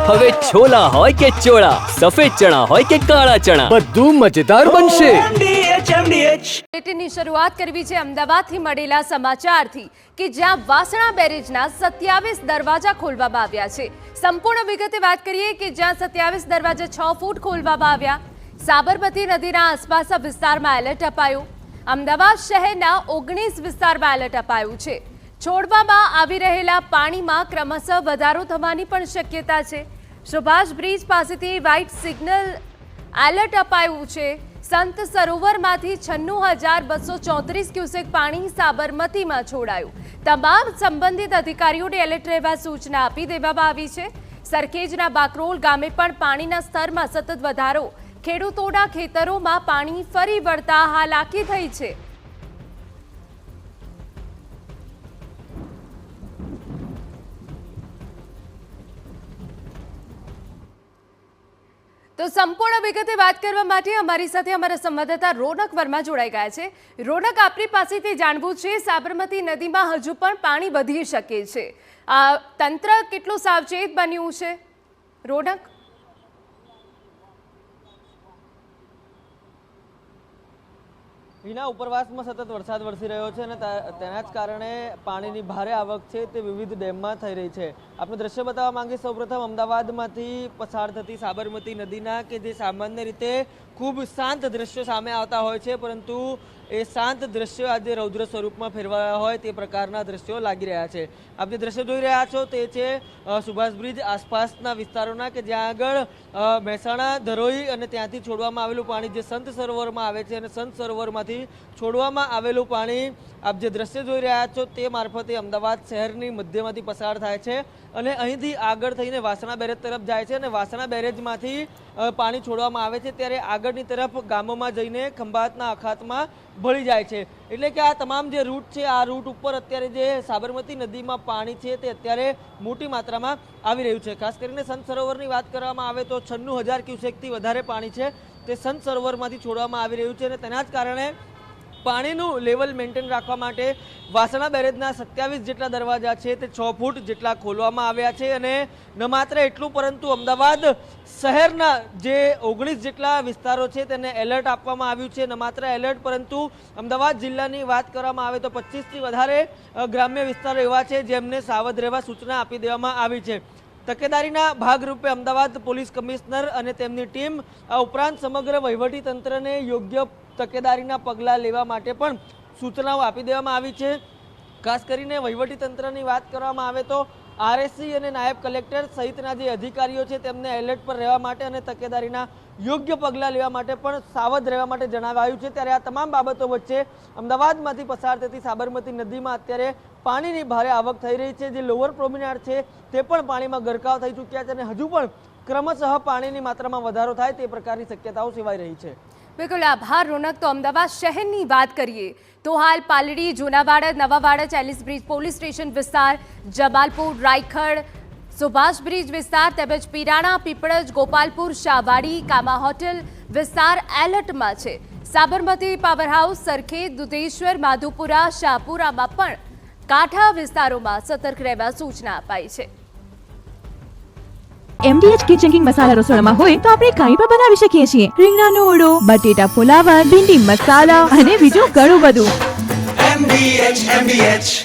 હવે છોલા હોય કે ચોળા, સફેદ ચણા હોય કે કાળા ચણા, બધું મજેદાર બનશે. બુલેટિનની શરૂઆત કરવી છે અમદાવાદથી મળેલા સમાચારથી કે જ્યાં વાસણા બેરેજના 27 દરવાજા ખોલવામાં આવ્યા છે. સંપૂર્ણ વિગતે વાત કરીએ કે જ્યાં 27 દરવાજા 6 ફૂટ ખોલવામાં આવ્યા. સાબરમતી નદીના આસપાસના વિસ્તારમાં એલર્ટ અપાયું. અમદાવાદ શહેરના 19 વિસ્તારમાં એલર્ટ અપાયું છે. છોડવામાં આવી રહેલા પાણીમાં ક્રમશઃ વધારો થવાની પણ શક્યતા છે. સુભાષ બ્રિજ પાસેથી વ્હાઇટ સિગ્નલ એલર્ટ અપાયું છે. સંત સરોવરમાંથી 96,234 ક્યુસેક પાણી સાબરમતીમાં છોડાયું. તમામ સંબંધિત અધિકારીઓને એલર્ટ રહેવા સૂચના આપી દેવામાં આવી છે. સરખેજના બાકરોલ ગામે પણ પાણીના સ્તરમાં સતત વધારો. ખેડૂતોના ખેતરોમાં પાણી ફરી વળતા હાલાકી થઈ છે. તો સંપૂર્ણ વિગતે વાત કરવા માટે અમારી સાથે અમારા સંવાદદાતા રોનક વર્મા જોડાઈ ગયા છે. રોનક, આપણી પાસેથી જાણવું છે, સાબરમતી નદીમાં હજુ પણ પાણી વધી શકે છે. તંત્ર કેટલું સાવચેત બન્યું છે, રોનક? હિના, ઉપરવાસમાં સતત વરસાદ વરસી રહ્યો છે અને તેના જ કારણે પાણીની ભારે આવક છે તે વિવિધ ડેમમાં થઈ રહી છે. આપણે દ્રશ્ય બતાવવા માંગીએ સૌપ્રથમ અમદાવાદમાંથી પસાર થતી સાબરમતી નદીના, કે જે સામાન્ય રીતે ખૂબ શાંત દ્રશ્યો સામે આવતા હોય છે, પરંતુ એ શાંત દ્રશ્યો આજે રૌદ્ર સ્વરૂપમાં ફેરવાયા હોય તે પ્રકારના દ્રશ્યો લાગી રહ્યા છે. આપ જે દ્રશ્યો જોઈ રહ્યા છો તે છે સુભાષ બ્રિજ આસપાસના વિસ્તારોના, કે જ્યાં આગળ મહેસાણા, ધરોઈ અને ત્યાંથી છોડવામાં આવેલું પાણી જે સંત સરોવરમાં આવે છે અને સંત સરોવરમાંથી છોડવામાં આવેલું પાણી આપ જે દ્રશ્ય જોઈ રહ્યા છો તે મારફતે અમદાવાદ શહેરની મધ્યમાંથી પસાર થાય છે અને અહીંથી આગળ થઈને વાસણા બેરેજ તરફ જાય છે અને વાસણા બેરેજમાંથી પાણી છોડવામાં આવે છે ત્યારે આગળની તરફ ગામોમાં જઈને ખંભાતના અખાતમાં ભળી જાય છે. એટલે કે આ તમામ જે રૂટ છે, આ રૂટ ઉપર અત્યારે જે સાબરમતી નદીમાં પાણી છે તે અત્યારે મોટી માત્રામાં આવી રહ્યું છે. ખાસ કરીને સંત સરોવરની વાત કરવામાં આવે તો 96,000 ક્યુસેકથી વધારે પાણી છે તે સંત સરોવરમાંથી છોડવામાં આવી રહ્યું છે અને તેના જ કારણે પાણીનું લેવલ મેન્ટેન રાખવા માટે વાસણા બેરેજના 27 જેટલા દરવાજા છે તે 6 ફૂટ જેટલા ખોલવામાં આવ્યા છે. અને ન માત્ર એટલું, પરંતુ અમદાવાદ શહેરના જે 19 જેટલા વિસ્તારો છે તેને એલર્ટ આપવામાં આવ્યું છે. ન માત્ર એલર્ટ, પરંતુ અમદાવાદ જિલ્લાની વાત કરવામાં આવે તો 25થી વધારે ગ્રામ્ય વિસ્તારો એવા છે જેમને સાવધ રહેવા સૂચના આપી દેવામાં આવી છે. તકેદારીના ભાગરૂપે અમદાવાદ પોલીસ કમિશનર અને તેમની ટીમ આ ઉપરાંત સમગ્ર વહીવટી તંત્રને યોગ્ય તકેદારીના પગલાં લેવા માટે પણ સૂચનાઓ આપી દેવામાં આવી છે. ખાસ કરીને વહીવટી તંત્રની વાત કરવામાં આવે તો આરએસસી અને નાયબ કલેક્ટર સહિતના જે અધિકારીઓ છે તેમને એલર્ટ પર રહેવા માટે અને તકેદારીના યોગ્ય પગલાં લેવા માટે પણ સાવધ રહેવા માટે જણાવાયું છે. ત્યારે આ તમામ બાબતો વચ્ચે અમદાવાદમાંથી પસાર થતી સાબરમતી નદીમાં અત્યારે પાણીની ભારે આવક થઈ રહી છે. જે લોઅર પ્રોમિનાર છે તે પણ પાણીમાં ગરકાવ થઈ ચૂક્યા છે અને હજુ પણ ક્રમશઃ પાણીની માત્રામાં વધારો થાય તે પ્રકારની શક્યતાઓ સેવાઈ રહી છે. બિલકુલ, આભાર રોનક. તો અમદાવાદ શહેરની વાત કરીએ તો હાલ પાલડી, જૂનાવાડા, નવાવાડા, ચાલીસ બ્રિજ પોલીસ સ્ટેશન વિસ્તાર, જમાલપુર, રાયખડ, સુભાષ બ્રિજ વિસ્તાર તેમજ પીરાણા, પીપળજ, ગોપાલપુર, શાહવાડી, કામા હોટેલ વિસ્તાર એલર્ટમાં છે. સાબરમતી પાવરહાઉસ, સરખેજ, દુધેશ્વર, માધુપુરા, શાહપુરામાં પણ કાંઠા વિસ્તારોમાં સતર્ક રહેવા સૂચના અપાઈ છે. MDH કિચન કિંગ મસાલા રસોડામાં હોય તો આપણે કાંઈ પણ બનાવી શકીએ છીએ. રીંગણાનો ઓળો, બટેટા ફુલાવર, ભીંડી મસાલા અને બીજું ઘણું બધું. MDH